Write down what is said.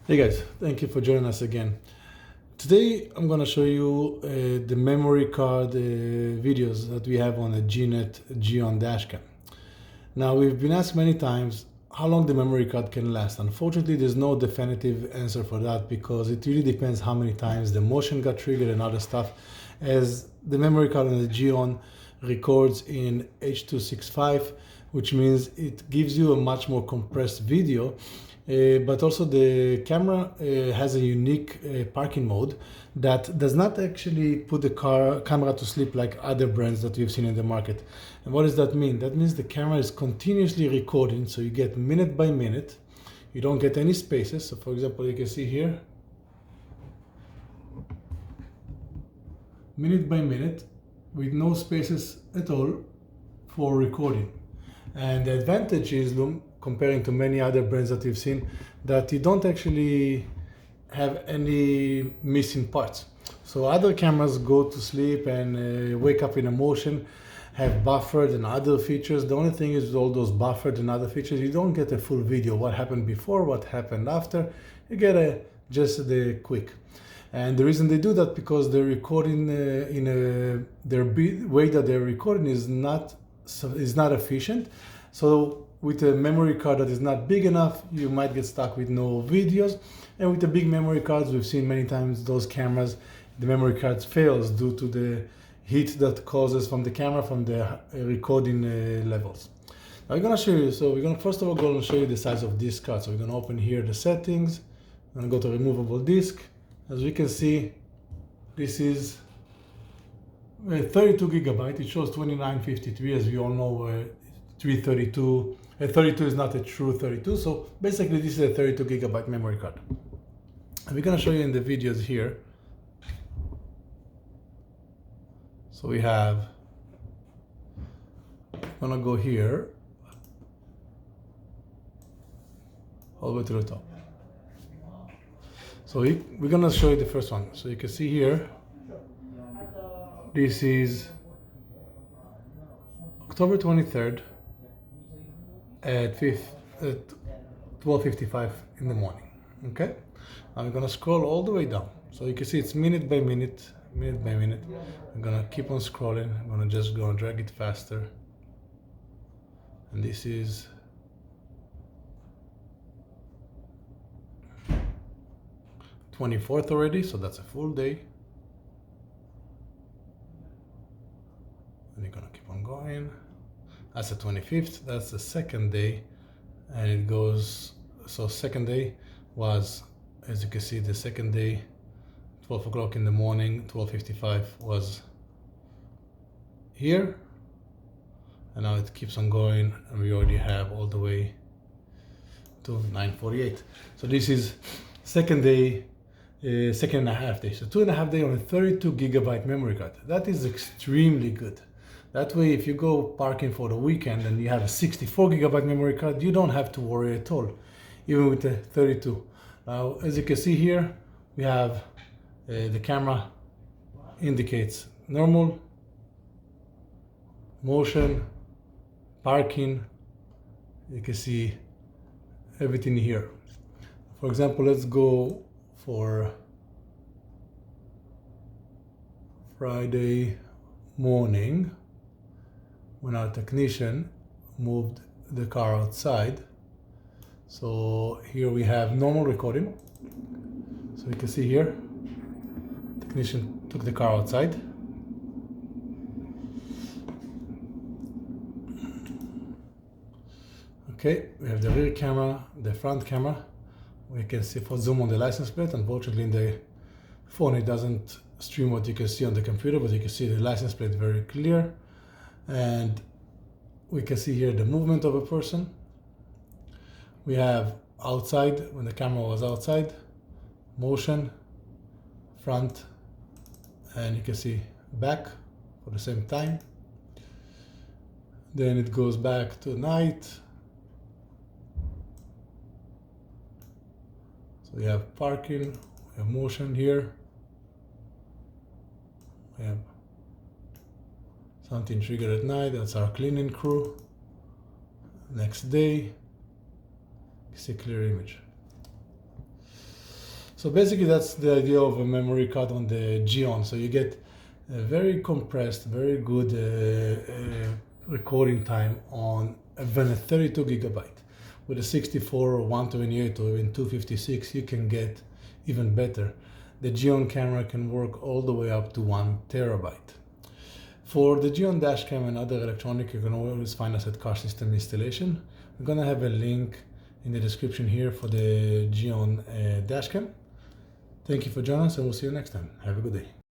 Hey guys, thank you for joining us again. Today I'm going to show you the memory card videos that we have on a GNET G-ON dashcam. Now we've been asked many times how long the memory card can last. Unfortunately, there's no definitive answer for that because it really depends how many times the motion got triggered and other stuff, as the memory card on the G-ON records in H.265, which means it gives you a much more compressed video. But also the camera has a unique parking mode that does not actually put the camera to sleep like other brands that we've seen in the market. And what does that mean? That means the camera is continuously recording, so you get minute by minute. You don't get any spaces. So for example, you can see here, minute by minute with no spaces at all for recording. And the advantage is, comparing to many other brands that we've seen, that you don't actually have any missing parts. So other cameras go to sleep and wake up in a motion, have buffered and other features. The only thing is with all those buffered and other features, you don't get a full video. What happened before, what happened after, you get just the quick. And the reason they do that because they're recording their way that they're recording is not efficient. So with a memory card that is not big enough, you might get stuck with no videos. And with the big memory cards, we've seen many times those cameras, the memory cards fails due to the heat that causes from the camera from the recording levels. Now we're gonna show you, so we're gonna first of all go and show you the size of this card. So we're gonna open here the settings, I'm gonna go to removable disk. As we can see, this is 32 gigabyte. It shows 2953, as we all know. 332. 32 is not a true 32, so basically this is a 32 gigabyte memory card. And we're gonna show you in the videos here. So we have, I'm gonna go here, all the way to the top. So we're gonna show you the first one. So you can see here, this is October 23rd at 12:55 in the morning. Okay, now we're gonna scroll all the way down, so you can see it's minute by minute. I'm gonna keep on scrolling. I'm gonna just go and drag it faster, and this is the 24th already, so that's a full day. And you're gonna keep on going. That's the 25th, that's the second day, and it goes, so second day was, as you can see, the second day, 12 o'clock in the morning, 12:55 was here, and now it keeps on going, and we already have all the way to 9:48. So this is second day, second and a half day, so 2.5 days on a 32 gigabyte memory card. That is extremely good. That way, if you go parking for the weekend and you have a 64 gigabyte memory card, you don't have to worry at all, even with the 32. Now, as you can see here, we have the camera indicates normal, motion, parking. You can see everything here. For example, let's go for Friday morning, when our technician moved the car outside. So here we have normal recording. So you can see here, technician took the car outside. Okay, we have the rear camera, the front camera. We can see for zoom on the license plate. Unfortunately, in the phone, it doesn't stream what you can see on the computer, but you can see the license plate very clear. And we can see here the movement of a person. We have outside, when the camera was outside, motion, front, and you can see back for the same time. Then it goes back to night. So we have parking, we have motion here. We have something triggered at night, that's our cleaning crew. Next day, it's a clear image. So basically that's the idea of a memory card on the G-ON. So you get a very compressed, very good recording time on even a 32 gigabyte. With a 64 or 128 or even 256, you can get even better. The G-ON camera can work all the way up to 1 terabyte. For the G-ON dashcam and other electronic, you can always find us at Car System Installation. We're gonna have a link in the description here for the G-ON dashcam. Thank you for joining us, and we'll see you next time. Have a good day.